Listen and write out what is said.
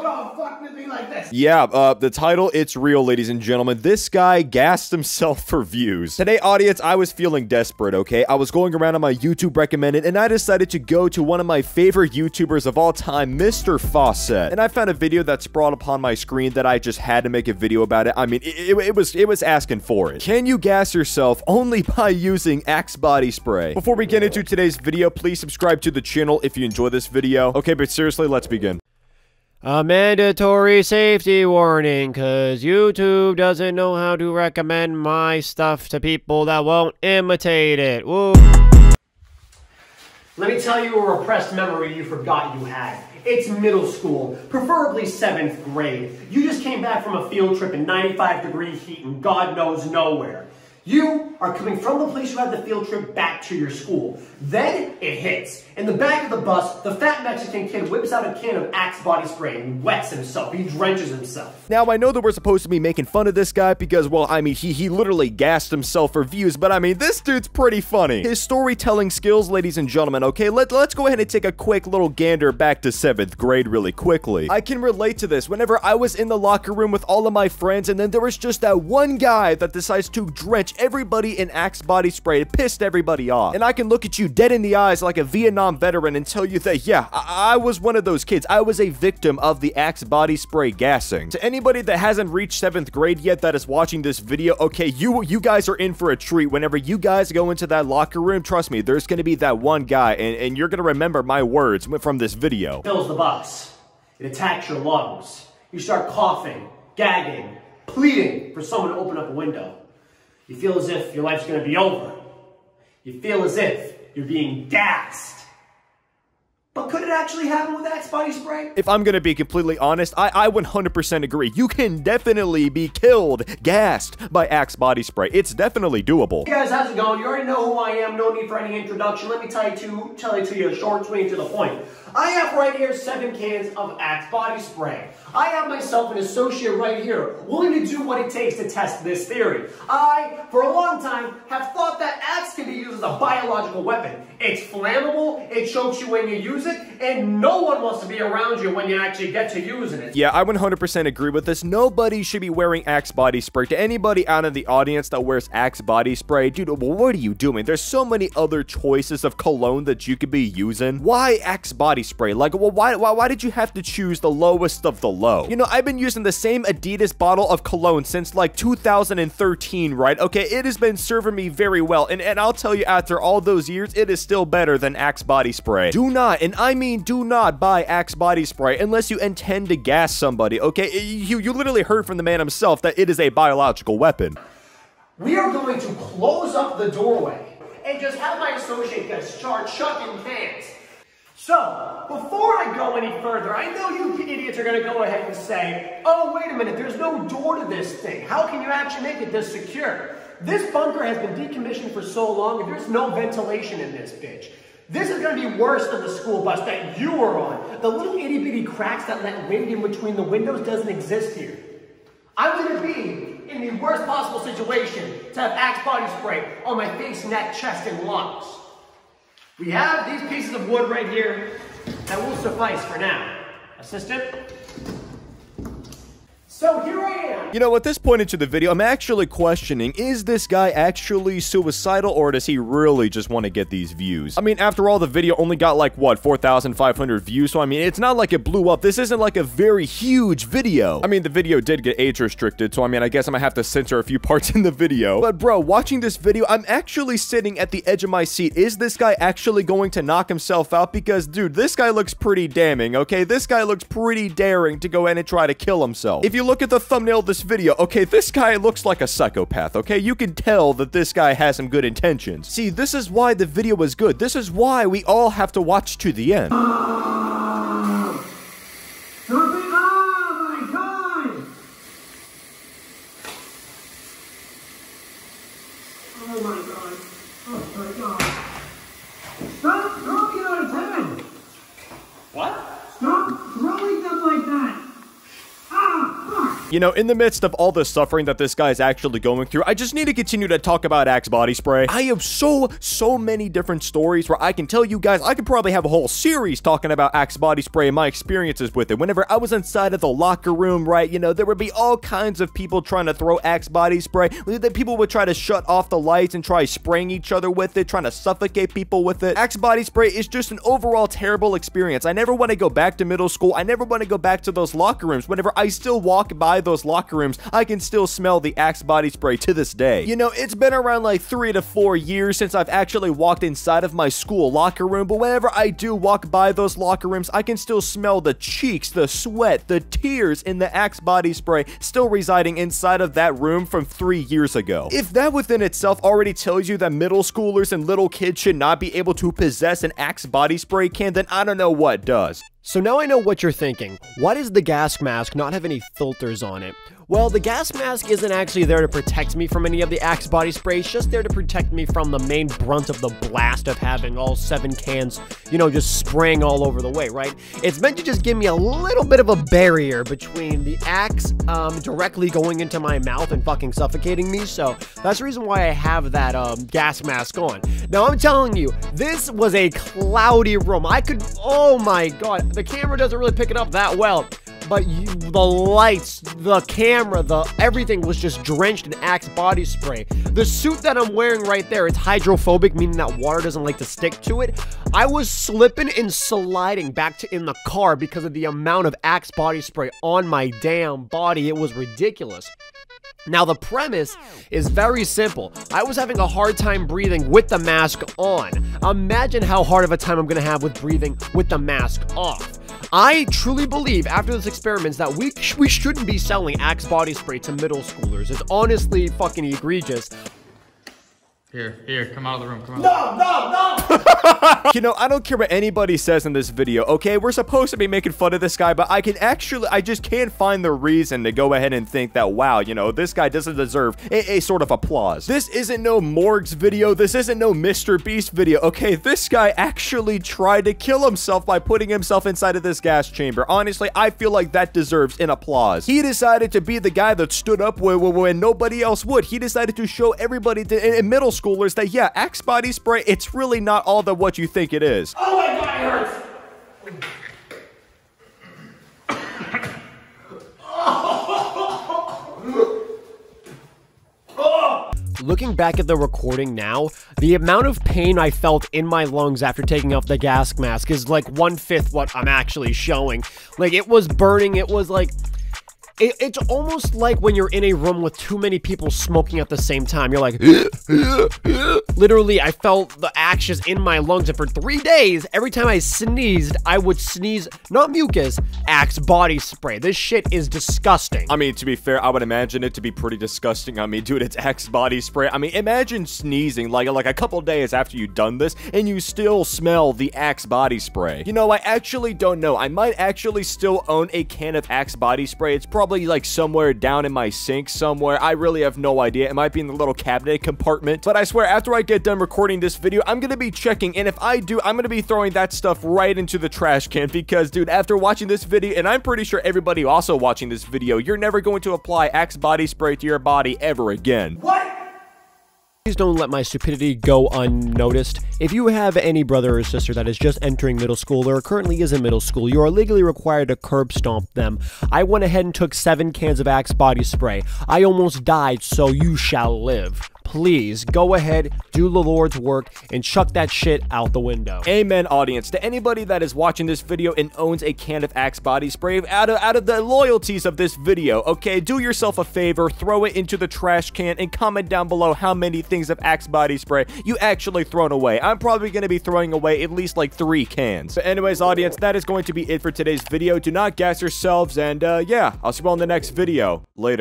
go fuck with me like this. Yeah, the title, it's real, ladies and gentlemen. This guy gassed himself for views. Today, audience, I was feeling desperate, okay? I was going around on my YouTube recommended, and I decided to go to one of my favorite YouTubers of all time, Mr. Fawcette. And I found a video that sprawled upon my screen that I just had to make a video about it. I mean, it was asking for it. Can you gas yourself only by using Axe body spray? Before we get into today's video, please subscribe to the channel if you enjoy this video. Okay, but seriously, let's begin. A mandatory safety warning, cause YouTube doesn't know how to recommend my stuff to people that won't imitate it. Woo. Let me tell you a repressed memory you forgot you had. It's middle school, preferably 7th grade. You just came back from a field trip in 95-degree heat and God knows nowhere. You are coming from the place you had the field trip back to your school. Then it hits. In the back of the bus, the fat Mexican kid whips out a can of Axe body spray and wets himself. He drenches himself. Now, I know that we're supposed to be making fun of this guy because, well, I mean, he literally gassed himself for views, but I mean, this dude's pretty funny. His storytelling skills, ladies and gentlemen, okay? Let's go ahead and take a quick little gander back to 7th grade really quickly. I can relate to this. Whenever I was in the locker room with all of my friends, and then there was just that one guy that decides to drench everybody in Axe body spray. It pissed everybody off. And I can look at you dead in the eyes like a Vietnam veteran and tell you that, yeah, I was one of those kids. I was a victim of the Axe body spray gassing. To anybody that hasn't reached 7th grade yet that is watching this video, okay, you guys are in for a treat. Whenever you guys go into that locker room, trust me, there's gonna be that one guy, and you're gonna remember my words from this video. Fills the bus. It attacks your lungs. You start coughing, gagging, pleading for someone to open up a window. You feel as if your life's going to be over. You feel as if you're being gassed. But could it actually happen with Axe body spray? If I'm gonna be completely honest, I 100% agree. You can definitely be killed, gassed by Axe body spray. It's definitely doable. Hey guys, how's it going? You already know who I am. No need for any introduction. Let me tell it to you short, sweet, to the point. I have right here 7 cans of Axe body spray. I have myself an associate right here, willing to do what it takes to test this theory. I, for a long time, have thought that Axe can be used as a biological weapon. It's flammable, it chokes you when you use it, and no one wants to be around you when you actually get to using it. Yeah, I 100% agree with this. Nobody should be wearing Axe body spray. To anybody out in the audience that wears Axe body spray, dude, what are you doing? There's so many other choices of cologne that you could be using. Why Axe body spray? Like, well, why did you have to choose the lowest of the low? You know, I've been using the same Adidas bottle of cologne since like 2013, right? Okay, it has been serving me very well, and I'll tell you, after all those years, it is still better than Axe body spray. Do not, and I mean do not buy Axe body spray unless you intend to gas somebody, okay? You literally heard from the man himself that it is a biological weapon. We are going to close up the doorway and just have my associate start chucking cans. So, before I go any further, I know you idiots are going to go ahead and say, oh, wait a minute, there's no door to this thing. How can you actually make it this secure? This bunker has been decommissioned for so long, and there's no ventilation in this bitch. This is going to be worse than the school bus that you were on. The little itty-bitty cracks that let wind in between the windows doesn't exist here. I'm going to be in the worst possible situation to have Axe body spray on my face, neck, chest, and lungs. We have these pieces of wood right here that will suffice for now. Assistant? So here I am. You know, at this point into the video, I'm actually questioning, is this guy actually suicidal, or does he really just want to get these views? I mean, after all, the video only got like, what, 4,500 views, so I mean, it's not like it blew up. This isn't like a very huge video. I mean, the video did get age restricted, so I mean, I guess I'm gonna have to censor a few parts in the video. But bro, watching this video, I'm actually sitting at the edge of my seat. Is this guy actually going to knock himself out? Because, dude, this guy looks pretty damning, okay? This guy looks pretty daring to go in and try to kill himself. If you look at the thumbnail of this video, okay, this guy looks like a psychopath, okay? You can tell that this guy has some good intentions. See, this is why the video is good. This is why we all have to watch to the end. Oh my god! Oh my god. Oh my god. Stop throwing it on his head! What? Stop throwing them like that! Ah, fuck! You know, in the midst of all the suffering that this guy is actually going through, I just need to continue to talk about Axe body spray. I have so many different stories where I can tell you guys, I could probably have a whole series talking about Axe body spray and my experiences with it. Whenever I was inside of the locker room, right, you know, there would be all kinds of people trying to throw Axe body spray. People would try to shut off the lights and try spraying each other with it, trying to suffocate people with it. Axe body spray is just an overall terrible experience. I never want to go back to middle school. I never want to go back to those locker rooms. Whenever I still walk by those locker rooms, I can still smell the Axe body spray to this day. You know, it's been around like 3 to 4 years since I've actually walked inside of my school locker room, but whenever I do walk by those locker rooms, I can still smell the cheeks, the sweat, the tears in the Axe body spray still residing inside of that room from 3 years ago. If that within itself already tells you that middle schoolers and little kids should not be able to possess an Axe body spray can, then I don't know what does. So now I know what you're thinking. Why does the gas mask not have any filters on it? Well, the gas mask isn't actually there to protect me from any of the Axe body spray. It's just there to protect me from the main brunt of the blast of having all 7 cans, you know, just spraying all over the way, right? It's meant to just give me a little bit of a barrier between the Axe directly going into my mouth and fucking suffocating me. So that's the reason why I have that gas mask on. Now, I'm telling you, this was a cloudy room. Oh my god, the camera doesn't really pick it up that well. But the lights, the camera, everything was just drenched in Axe body spray. The suit that I'm wearing right there, it's hydrophobic, meaning that water doesn't like to stick to it. I was slipping and sliding back in the car because of the amount of Axe body spray on my damn body. It was ridiculous. Now, the premise is very simple. I was having a hard time breathing with the mask on. Imagine how hard of a time I'm going to have with breathing with the mask off. I truly believe, after this experiment, that we shouldn't be selling Axe body spray to middle schoolers. It's honestly fucking egregious. Here, come out of the room, come out. No! You know, I don't care what anybody says in this video, okay? We're supposed to be making fun of this guy, but I just can't find the reason to go ahead and think that, wow, you know, this guy doesn't deserve a sort of applause. This isn't no Morgs video. This isn't no Mr. Beast video, okay? This guy actually tried to kill himself by putting himself inside of this gas chamber. Honestly, I feel like that deserves an applause. He decided to be the guy that stood up when nobody else would. He decided to show everybody in middle schoolers that, yeah, Axe body spray, it's really not all that what you think it is. Oh my god, it hurts! Looking back at the recording now, the amount of pain I felt in my lungs after taking off the gas mask is like 1/5 what I'm actually showing. Like, it was burning, it was like... It's almost like when you're in a room with too many people smoking at the same time. You're like, literally, I felt the ashes in my lungs, and for 3 days, every time I sneezed, I would sneeze, not mucus, Axe body spray. This shit is disgusting. I mean, to be fair, I would imagine it to be pretty disgusting. I mean, dude, it's Axe body spray. I mean, imagine sneezing like a couple days after you've done this, and you still smell the Axe body spray. You know, I actually don't know. I might actually still own a can of Axe body spray. It's probably like somewhere down in my sink somewhere. I really have no idea. It might be in the little cabinet compartment, but I swear after I get done recording this video, I'm gonna be checking, and if I do, I'm gonna be throwing that stuff right into the trash can because, dude, after watching this video, and I'm pretty sure everybody also watching this video, you're never going to apply Axe body spray to your body ever again. What? Please don't let my stupidity go unnoticed. If you have any brother or sister that is just entering middle school or currently is in middle school, you are legally required to curb stomp them. I went ahead and took 7 cans of Axe body spray. I almost died, so you shall live. Please go ahead, do the Lord's work, and chuck that shit out the window. Amen, audience. To anybody that is watching this video and owns a can of Axe body spray, out of the loyalties of this video, okay, do yourself a favor, throw it into the trash can, and comment down below how many things of Axe body spray you actually thrown away. I'm probably going to be throwing away at least like 3 cans. But anyways, audience, that is going to be it for today's video. Do not gas yourselves, and yeah, I'll see you all in the next video. Later.